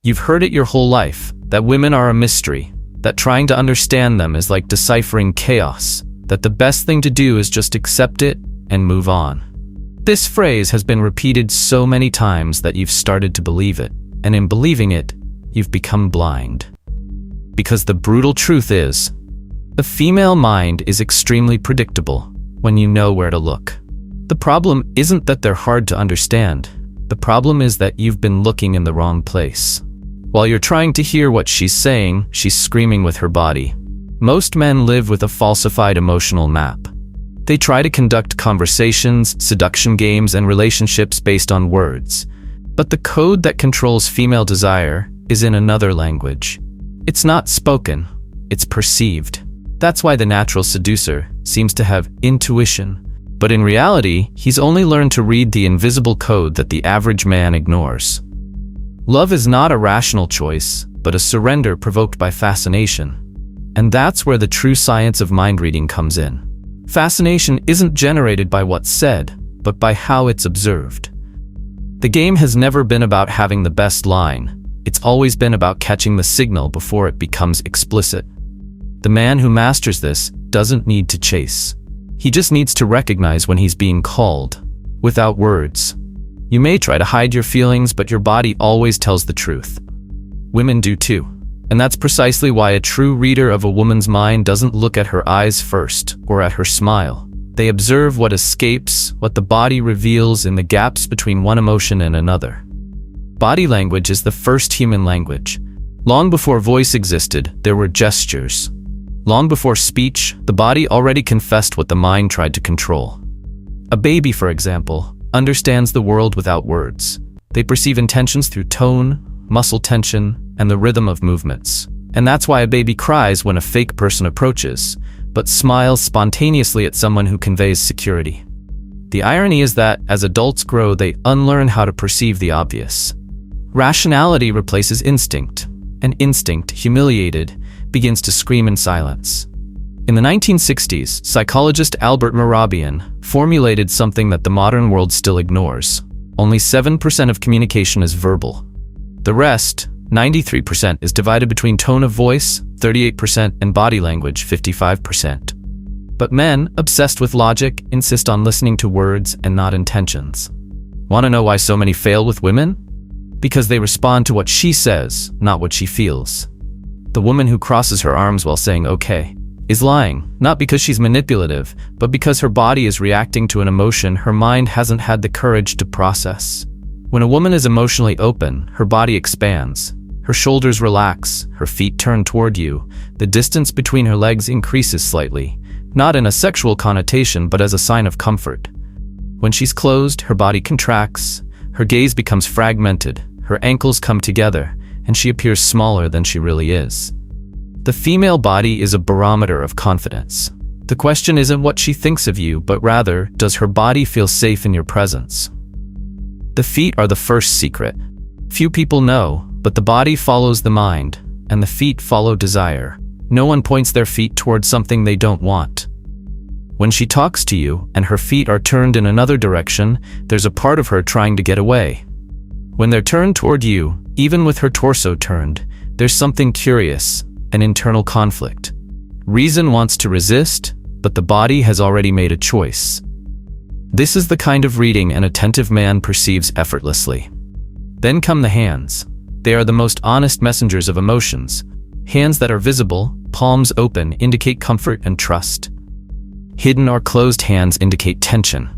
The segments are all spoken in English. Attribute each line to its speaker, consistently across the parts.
Speaker 1: You've heard it your whole life, that women are a mystery, that trying to understand them is like deciphering chaos, that the best thing to do is just accept it and move on. This phrase has been repeated so many times that you've started to believe it, and in believing it, you've become blind. Because the brutal truth is, the female mind is extremely predictable when you know where to look. The problem isn't that they're hard to understand. The problem is that you've been looking in the wrong place. While you're trying to hear what she's saying, she's screaming with her body. Most men live with a falsified emotional map. They try to conduct conversations, seduction games, and relationships based on words. But the code that controls female desire is in another language. It's not spoken, it's perceived. That's why the natural seducer seems to have intuition. But in reality, he's only learned to read the invisible code that the average man ignores. Love is not a rational choice, but a surrender provoked by fascination. And that's where the true science of mind reading comes in. Fascination isn't generated by what's said, but by how it's observed. The game has never been about having the best line. It's always been about catching the signal before it becomes explicit. The man who masters this doesn't need to chase. He just needs to recognize when he's being called, without words. You may try to hide your feelings, but your body always tells the truth. Women do too. And that's precisely why a true reader of a woman's mind doesn't look at her eyes first, or at her smile. They observe what escapes, what the body reveals in the gaps between one emotion and another. Body language is the first human language. Long before voice existed, there were gestures. Long before speech, the body already confessed what the mind tried to control. A baby, for example, understands the world without words. They perceive intentions through tone, muscle tension, and the rhythm of movements. And that's why a baby cries when a fake person approaches, but smiles spontaneously at someone who conveys security. The irony is that, as adults grow, they unlearn how to perceive the obvious. Rationality replaces instinct, and instinct, humiliated, begins to scream in silence. In the 1960s, psychologist Albert Mehrabian formulated something that the modern world still ignores. Only 7% of communication is verbal. The rest, 93%, is divided between tone of voice, 38%, and body language, 55%. But men, obsessed with logic, insist on listening to words and not intentions. Want to know why so many fail with women? Because they respond to what she says, not what she feels. The woman who crosses her arms while saying okay is lying, not because she's manipulative, but because her body is reacting to an emotion her mind hasn't had the courage to process. When a woman is emotionally open, her body expands. Her shoulders relax, her feet turn toward you, the distance between her legs increases slightly, not in a sexual connotation but as a sign of comfort. When she's closed, her body contracts, her gaze becomes fragmented, her ankles come together, and she appears smaller than she really is. The female body is a barometer of confidence. The question isn't what she thinks of you, but rather, does her body feel safe in your presence? The feet are the first secret. Few people know, but the body follows the mind, and the feet follow desire. No one points their feet towards something they don't want. When she talks to you, and her feet are turned in another direction, there's a part of her trying to get away. When they're turned toward you, even with her torso turned, there's something curious, an internal conflict. Reason wants to resist, but the body has already made a choice. This is the kind of reading an attentive man perceives effortlessly. Then come the hands. They are the most honest messengers of emotions. Hands that are visible, palms open, indicate comfort and trust. Hidden or closed hands indicate tension.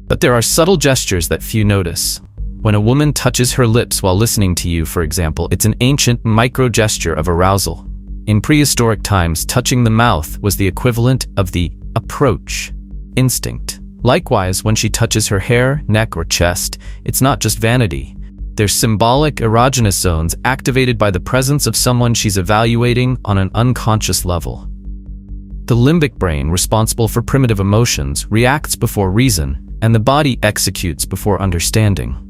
Speaker 1: But there are subtle gestures that few notice. When a woman touches her lips while listening to you, for example, it's an ancient micro-gesture of arousal. In prehistoric times, touching the mouth was the equivalent of the approach instinct. Likewise, when she touches her hair, neck, or chest, it's not just vanity. They're symbolic erogenous zones activated by the presence of someone she's evaluating on an unconscious level. The limbic brain, responsible for primitive emotions, reacts before reason, and the body executes before understanding.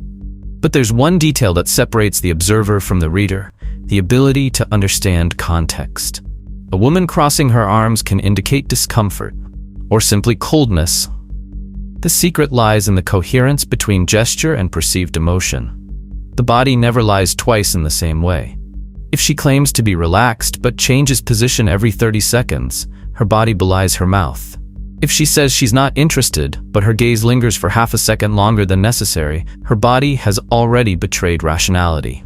Speaker 1: But there's one detail that separates the observer from the reader: the ability to understand context. A woman crossing her arms can indicate discomfort, or simply coldness. The secret lies in the coherence between gesture and perceived emotion. The body never lies twice in the same way. If she claims to be relaxed but changes position every 30 seconds, her body belies her mouth. If she says she's not interested, but her gaze lingers for half a second longer than necessary, her body has already betrayed rationality.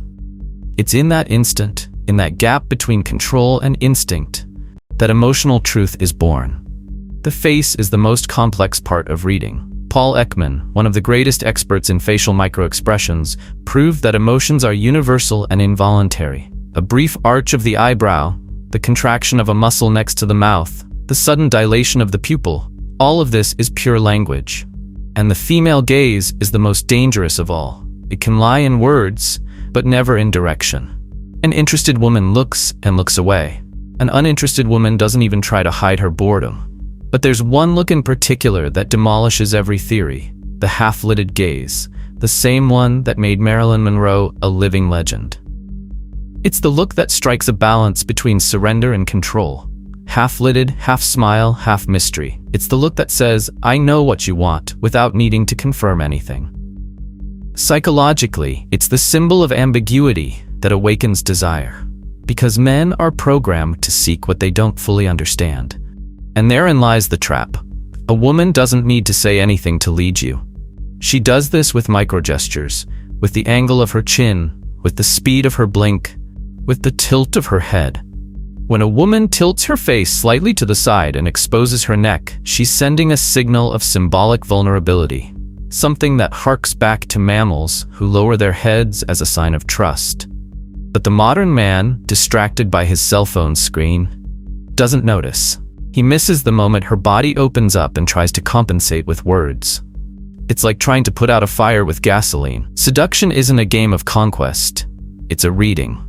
Speaker 1: It's in that instant, in that gap between control and instinct, that emotional truth is born. The face is the most complex part of reading. Paul Ekman, one of the greatest experts in facial microexpressions, proved that emotions are universal and involuntary. A brief arch of the eyebrow, the contraction of a muscle next to the mouth, the sudden dilation of the pupil, all of this is pure language. And the female gaze is the most dangerous of all. It can lie in words, but never in direction. An interested woman looks and looks away. An uninterested woman doesn't even try to hide her boredom. But there's one look in particular that demolishes every theory, the half-lidded gaze, the same one that made Marilyn Monroe a living legend. It's the look that strikes a balance between surrender and control. Half-lidded, half-smile, half-mystery. It's the look that says, I know what you want, without needing to confirm anything. Psychologically, it's the symbol of ambiguity that awakens desire. Because men are programmed to seek what they don't fully understand. And therein lies the trap. A woman doesn't need to say anything to lead you. She does this with microgestures, with the angle of her chin, with the speed of her blink, with the tilt of her head. When a woman tilts her face slightly to the side and exposes her neck, she's sending a signal of symbolic vulnerability, something that harks back to mammals who lower their heads as a sign of trust. But the modern man, distracted by his cell phone screen, doesn't notice. He misses the moment her body opens up and tries to compensate with words. It's like trying to put out a fire with gasoline. Seduction isn't a game of conquest. It's a reading.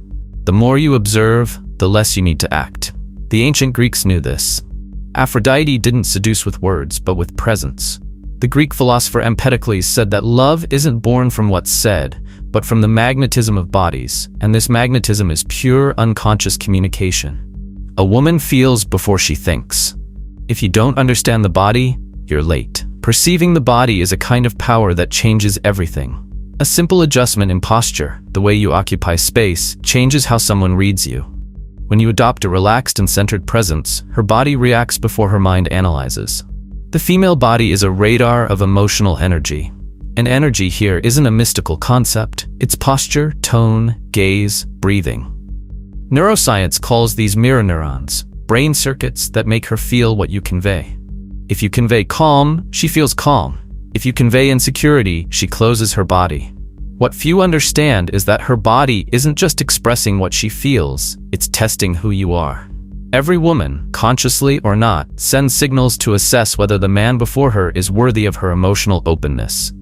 Speaker 1: The more you observe, the less you need to act. The ancient Greeks knew this. Aphrodite didn't seduce with words, but with presence. The Greek philosopher Empedocles said that love isn't born from what's said, but from the magnetism of bodies, and this magnetism is pure, unconscious communication. A woman feels before she thinks. If you don't understand the body, you're late. Perceiving the body is a kind of power that changes everything. A simple adjustment in posture, the way you occupy space, changes how someone reads you. When you adopt a relaxed and centered presence, her body reacts before her mind analyzes. The female body is a radar of emotional energy. And energy here isn't a mystical concept. It's posture, tone, gaze, breathing. Neuroscience calls these mirror neurons, brain circuits that make her feel what you convey. If you convey calm, she feels calm. If you convey insecurity, she closes her body. What few understand is that her body isn't just expressing what she feels, it's testing who you are. Every woman, consciously or not, sends signals to assess whether the man before her is worthy of her emotional openness.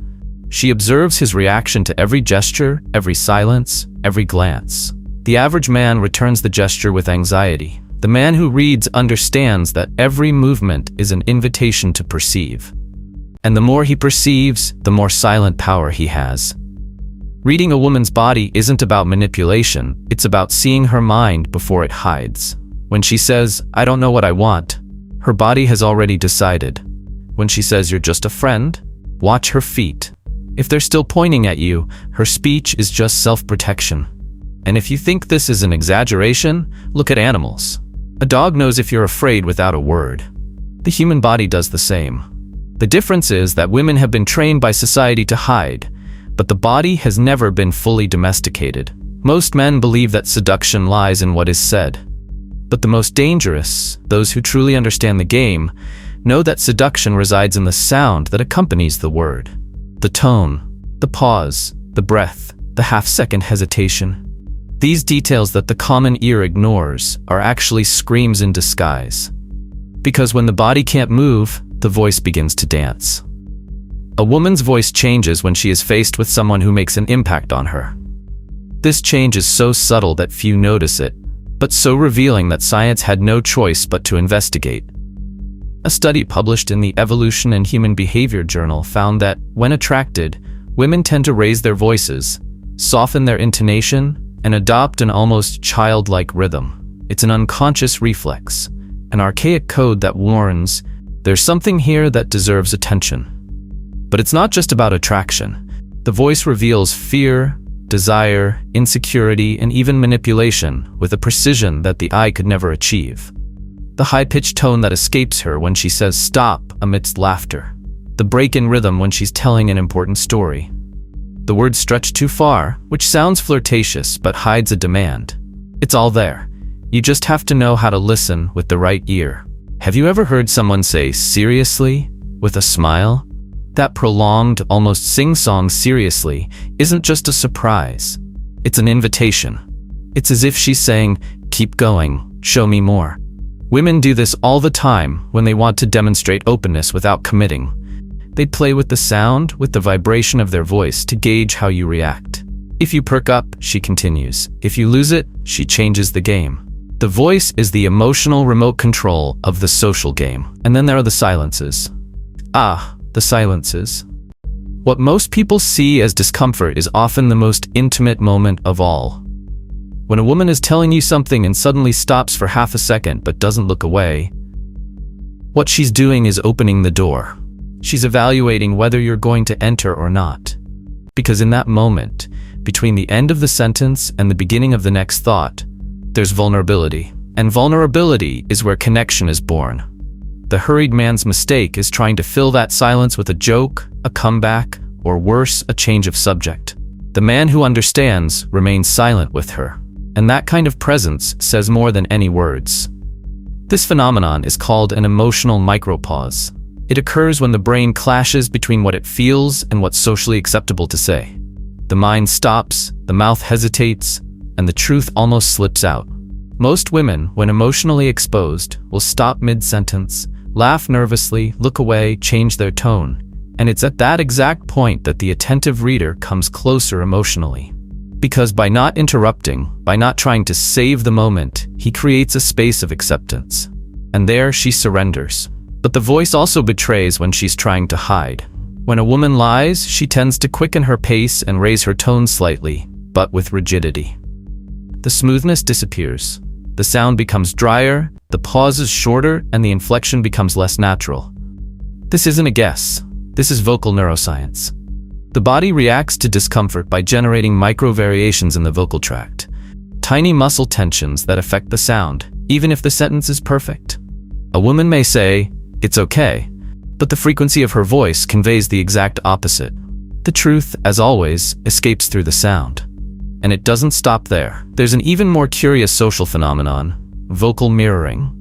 Speaker 1: She observes his reaction to every gesture, every silence, every glance. The average man returns the gesture with anxiety. The man who reads understands that every movement is an invitation to perceive. And the more he perceives, the more silent power he has. Reading a woman's body isn't about manipulation, it's about seeing her mind before it hides. When she says, I don't know what I want, her body has already decided. When she says you're just a friend, watch her feet. If they're still pointing at you, her speech is just self-protection. And if you think this is an exaggeration, look at animals. A dog knows if you're afraid without a word. The human body does the same. The difference is that women have been trained by society to hide, but the body has never been fully domesticated. Most men believe that seduction lies in what is said. But the most dangerous, those who truly understand the game, know that seduction resides in the sound that accompanies the word. The tone, the pause, the breath, the half-second hesitation. These details that the common ear ignores are actually screams in disguise. Because when the body can't move, the voice begins to dance. A woman's voice changes when she is faced with someone who makes an impact on her. This change is so subtle that few notice it, but so revealing that science had no choice but to investigate. A study published in the Evolution and Human Behavior journal found that, when attracted, women tend to raise their voices, soften their intonation, and adopt an almost childlike rhythm. It's an unconscious reflex, an archaic code that warns, there's something here that deserves attention. But it's not just about attraction. The voice reveals fear, desire, insecurity, and even manipulation with a precision that the eye could never achieve. The high-pitched tone that escapes her when she says stop amidst laughter. The break in rhythm when she's telling an important story. The words stretch too far, which sounds flirtatious but hides a demand. It's all there. You just have to know how to listen with the right ear. Have you ever heard someone say seriously with a smile? That prolonged, almost sing-song seriously isn't just a surprise. It's an invitation. It's as if she's saying, keep going, show me more. Women do this all the time when they want to demonstrate openness without committing. They play with the sound, with the vibration of their voice to gauge how you react. If you perk up, she continues. If you lose it, she changes the game. The voice is the emotional remote control of the social game. And then there are the silences. The silences. What most people see as discomfort is often the most intimate moment of all. When a woman is telling you something and suddenly stops for half a second but doesn't look away, what she's doing is opening the door. She's evaluating whether you're going to enter or not. Because in that moment, between the end of the sentence and the beginning of the next thought, there's vulnerability. And vulnerability is where connection is born. The hurried man's mistake is trying to fill that silence with a joke, a comeback, or worse, a change of subject. The man who understands remains silent with her. And that kind of presence says more than any words. This phenomenon is called an emotional micropause. It occurs when the brain clashes between what it feels and what's socially acceptable to say. The mind stops, the mouth hesitates, and the truth almost slips out. Most women, when emotionally exposed, will stop mid-sentence, laugh nervously, look away, change their tone. And it's at that exact point that the attentive reader comes closer emotionally. Because by not interrupting, by not trying to save the moment, he creates a space of acceptance. And there she surrenders. But the voice also betrays when she's trying to hide. When a woman lies, she tends to quicken her pace and raise her tone slightly, but with rigidity. The smoothness disappears. The sound becomes drier, the pause is shorter, and the inflection becomes less natural. This isn't a guess. This is vocal neuroscience. The body reacts to discomfort by generating micro-variations in the vocal tract. Tiny muscle tensions that affect the sound, even if the sentence is perfect. A woman may say, "It's okay," but the frequency of her voice conveys the exact opposite. The truth, as always, escapes through the sound. And it doesn't stop there. There's an even more curious social phenomenon, vocal mirroring.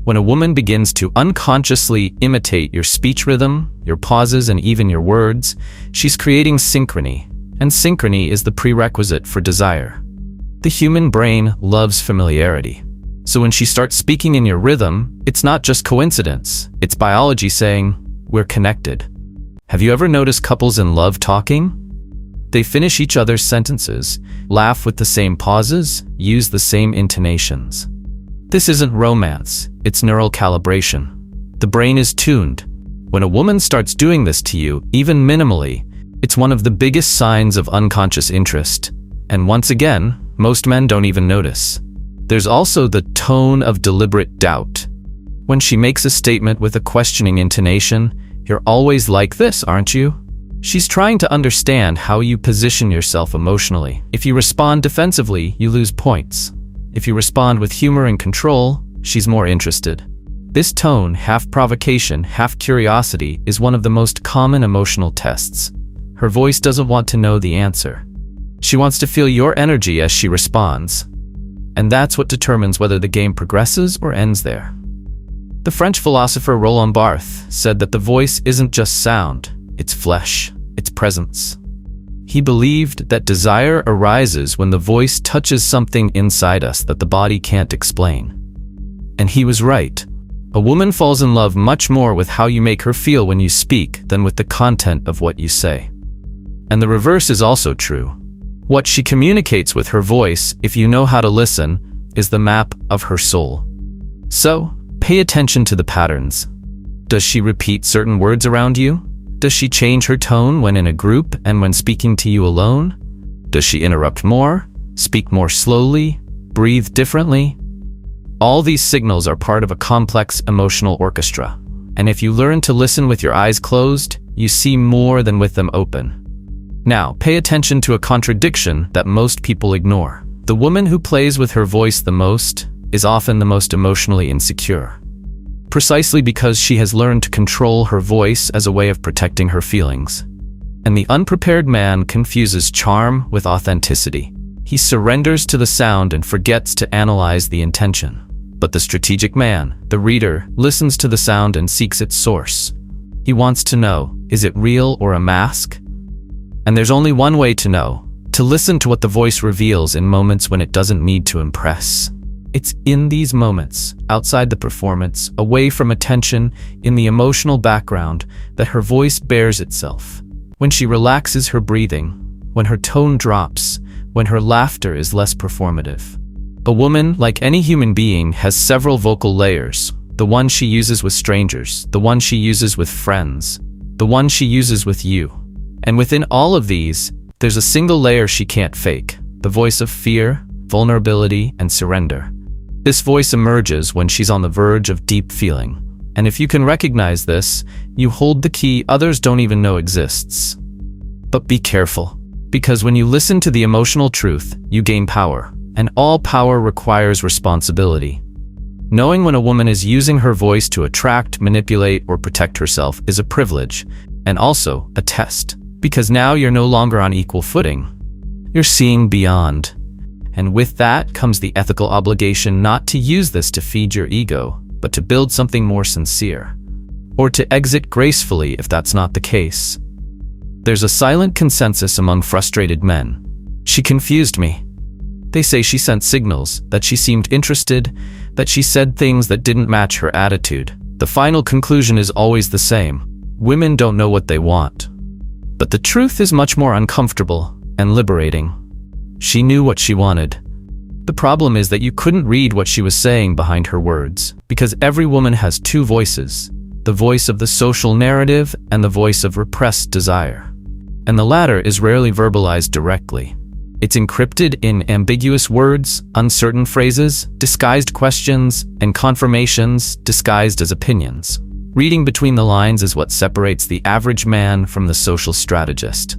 Speaker 1: When a woman begins to unconsciously imitate your speech rhythm, your pauses, and even your words, she's creating synchrony, and synchrony is the prerequisite for desire. The human brain loves familiarity. So when she starts speaking in your rhythm, it's not just coincidence, it's biology saying, we're connected. Have you ever noticed couples in love talking? They finish each other's sentences, laugh with the same pauses, use the same intonations. This isn't romance, it's neural calibration. The brain is tuned. When a woman starts doing this to you, even minimally, it's one of the biggest signs of unconscious interest. And once again, most men don't even notice. There's also the tone of deliberate doubt. When she makes a statement with a questioning intonation, "You're always like this, aren't you?" She's trying to understand how you position yourself emotionally. If you respond defensively, you lose points. If you respond with humor and control, she's more interested. This tone, half provocation, half curiosity, is one of the most common emotional tests. Her voice doesn't want to know the answer. She wants to feel your energy as she responds. And that's what determines whether the game progresses or ends there. The French philosopher Roland Barthes said that the voice isn't just sound, it's flesh, it's presence. He believed that desire arises when the voice touches something inside us that the body can't explain. And he was right. A woman falls in love much more with how you make her feel when you speak than with the content of what you say. And the reverse is also true. What she communicates with her voice, if you know how to listen, is the map of her soul. So, pay attention to the patterns. Does she repeat certain words around you? Does she change her tone when in a group and when speaking to you alone? Does she interrupt more, speak more slowly, breathe differently? All these signals are part of a complex emotional orchestra. And if you learn to listen with your eyes closed, you see more than with them open. Now, pay attention to a contradiction that most people ignore. The woman who plays with her voice the most is often the most emotionally insecure, precisely because she has learned to control her voice as a way of protecting her feelings. And the unprepared man confuses charm with authenticity. He surrenders to the sound and forgets to analyze the intention. But the strategic man, the reader, listens to the sound and seeks its source. He wants to know, is it real or a mask? And there's only one way to know: to listen to what the voice reveals in moments when it doesn't need to impress. It's in these moments, outside the performance, away from attention, in the emotional background, that her voice bears itself. When she relaxes her breathing, when her tone drops, when her laughter is less performative. A woman, like any human being, has several vocal layers. The one she uses with strangers, the one she uses with friends, the one she uses with you. And within all of these, there's a single layer she can't fake: the voice of fear, vulnerability, and surrender. This voice emerges when she's on the verge of deep feeling. And if you can recognize this, you hold the key others don't even know exists. But be careful, because when you listen to the emotional truth, you gain power. And all power requires responsibility. Knowing when a woman is using her voice to attract, manipulate, or protect herself is a privilege, and also a test. Because now you're no longer on equal footing. You're seeing beyond. And with that comes the ethical obligation not to use this to feed your ego, but to build something more sincere. Or to exit gracefully if that's not the case. There's a silent consensus among frustrated men. She confused me. They say she sent signals, that she seemed interested, that she said things that didn't match her attitude. The final conclusion is always the same: women don't know what they want. But the truth is much more uncomfortable and liberating. She knew what she wanted. The problem is that you couldn't read what she was saying behind her words, because every woman has two voices: the voice of the social narrative and the voice of repressed desire. And the latter is rarely verbalized directly. It's encrypted in ambiguous words, uncertain phrases, disguised questions, and confirmations disguised as opinions. Reading between the lines is what separates the average man from the social strategist.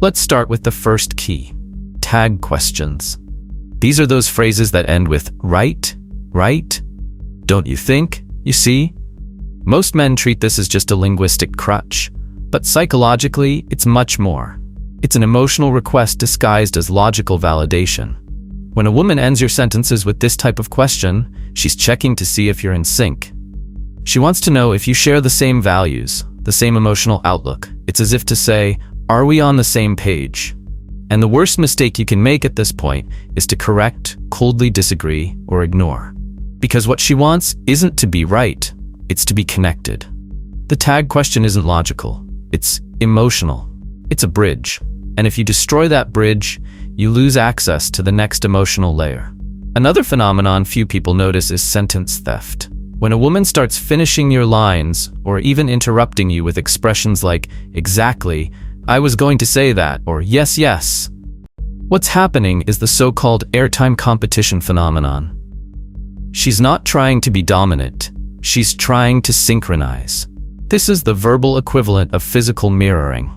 Speaker 1: Let's start with the first key: tag questions. These are those phrases that end with right, right, don't you think, you see? Most men treat this as just a linguistic crutch, but psychologically, it's much more. It's an emotional request disguised as logical validation. When a woman ends your sentences with this type of question, she's checking to see if you're in sync. She wants to know if you share the same values, the same emotional outlook. It's as if to say, are we on the same page? And the worst mistake you can make at this point is to correct, coldly disagree, or ignore. Because what she wants isn't to be right, it's to be connected. The tag question isn't logical, it's emotional. It's a bridge. And if you destroy that bridge, you lose access to the next emotional layer. Another phenomenon few people notice is sentence theft. When a woman starts finishing your lines, or even interrupting you with expressions like, exactly, I was going to say that, or yes, yes. What's happening is the so-called airtime competition phenomenon. She's not trying to be dominant, she's trying to synchronize. This is the verbal equivalent of physical mirroring.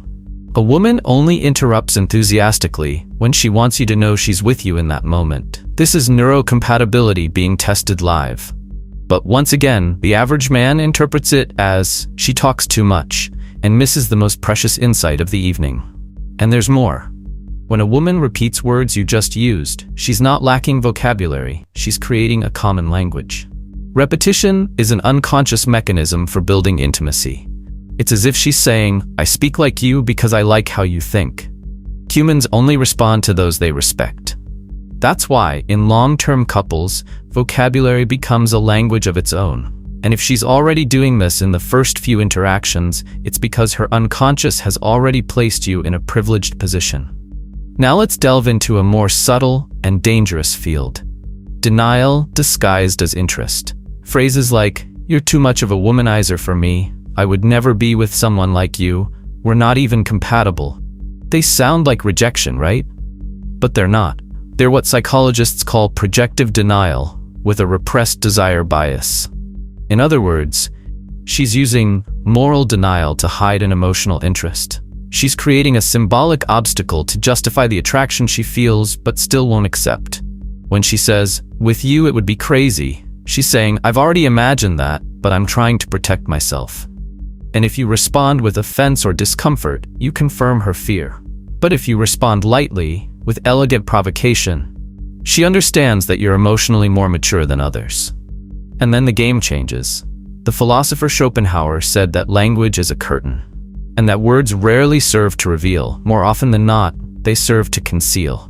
Speaker 1: A woman only interrupts enthusiastically when she wants you to know she's with you in that moment. This is neurocompatibility being tested live. But once again, the average man interprets it as, she talks too much, and misses the most precious insight of the evening. And there's more. When a woman repeats words you just used, she's not lacking vocabulary, she's creating a common language. Repetition is an unconscious mechanism for building intimacy. It's as if she's saying, I speak like you because I like how you think. Humans only respond to those they respect. That's why, in long-term couples, vocabulary becomes a language of its own. And if she's already doing this in the first few interactions, it's because her unconscious has already placed you in a privileged position. Now let's delve into a more subtle and dangerous field: denial disguised as interest. Phrases like, you're too much of a womanizer for me, I would never be with someone like you, we're not even compatible. They sound like rejection, right? But they're not. They're what psychologists call projective denial, with a repressed desire bias. In other words, she's using moral denial to hide an emotional interest. She's creating a symbolic obstacle to justify the attraction she feels but still won't accept. When she says, "With you it would be crazy," she's saying, "I've already imagined that, but I'm trying to protect myself." And if you respond with offense or discomfort, you confirm her fear. But if you respond lightly, with elegant provocation, she understands that you're emotionally more mature than others. And then the game changes. The philosopher Schopenhauer said that language is a curtain, and that words rarely serve to reveal. More often than not, they serve to conceal.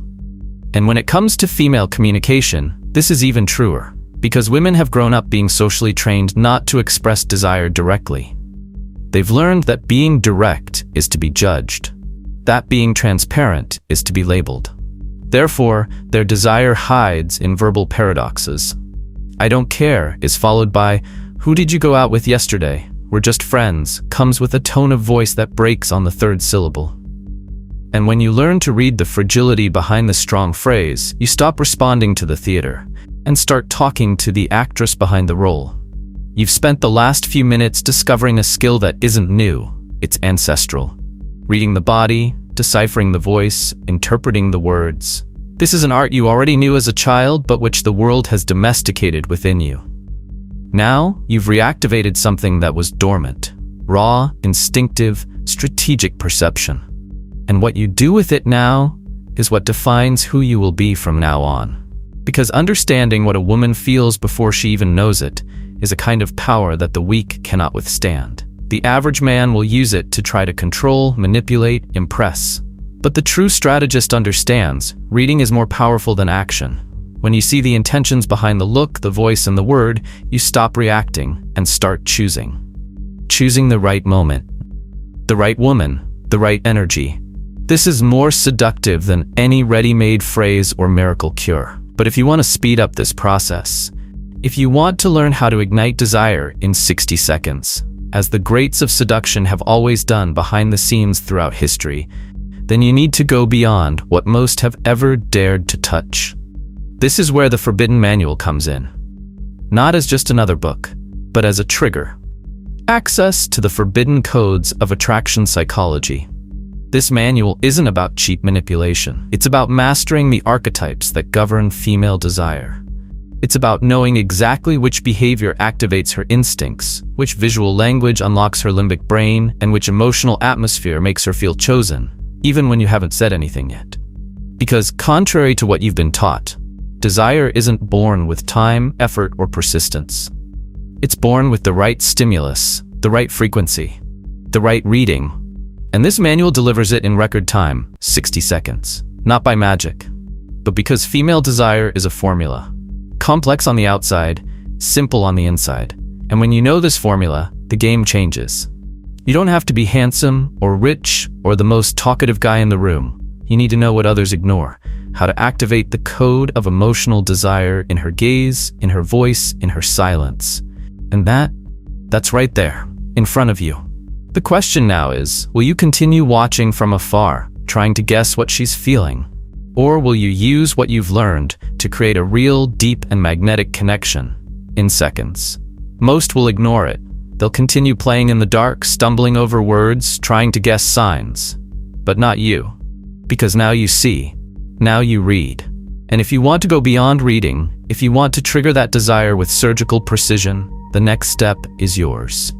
Speaker 1: And when it comes to female communication, this is even truer, because women have grown up being socially trained not to express desire directly. They've learned that being direct is to be judged, that being transparent is to be labeled. Therefore, their desire hides in verbal paradoxes. "I don't care" is followed by, "Who did you go out with yesterday? We're just friends," comes with a tone of voice that breaks on the third syllable. And when you learn to read the fragility behind the strong phrase, you stop responding to the theater and start talking to the actress behind the role. You've spent the last few minutes discovering a skill that isn't new, it's ancestral. Reading the body, deciphering the voice, interpreting the words. This is an art you already knew as a child, but which the world has domesticated within you. Now, you've reactivated something that was dormant. Raw, instinctive, strategic perception. And what you do with it now is what defines who you will be from now on. Because understanding what a woman feels before she even knows it is a kind of power that the weak cannot withstand. The average man will use it to try to control, manipulate, impress. But the true strategist understands, reading is more powerful than action. When you see the intentions behind the look, the voice, and the word, you stop reacting and start choosing. Choosing the right moment, the right woman, the right energy. This is more seductive than any ready-made phrase or miracle cure. But if you want to speed up this process, if you want to learn how to ignite desire in 60 seconds, as the greats of seduction have always done behind the scenes throughout history, then you need to go beyond what most have ever dared to touch. This is where the Forbidden Manual comes in. Not as just another book, but as a trigger. Access to the forbidden codes of attraction psychology. This manual isn't about cheap manipulation. It's about mastering the archetypes that govern female desire. It's about knowing exactly which behavior activates her instincts, which visual language unlocks her limbic brain, and which emotional atmosphere makes her feel chosen, even when you haven't said anything yet. Because contrary to what you've been taught, desire isn't born with time, effort, or persistence. It's born with the right stimulus, the right frequency, the right reading. And this manual delivers it in record time, 60 seconds. Not by magic, but because female desire is a formula. Complex on the outside, simple on the inside. And when you know this formula, the game changes. You don't have to be handsome or rich or the most talkative guy in the room. You need to know what others ignore, how to activate the code of emotional desire in her gaze, in her voice, in her silence. And that's right there, in front of you. The question now is, will you continue watching from afar, trying to guess what she's feeling? Or will you use what you've learned to create a real, deep, and magnetic connection in seconds? Most will ignore it. They'll continue playing in the dark, stumbling over words, trying to guess signs. But not you. Because now you see. Now you read. And if you want to go beyond reading, if you want to trigger that desire with surgical precision, the next step is yours.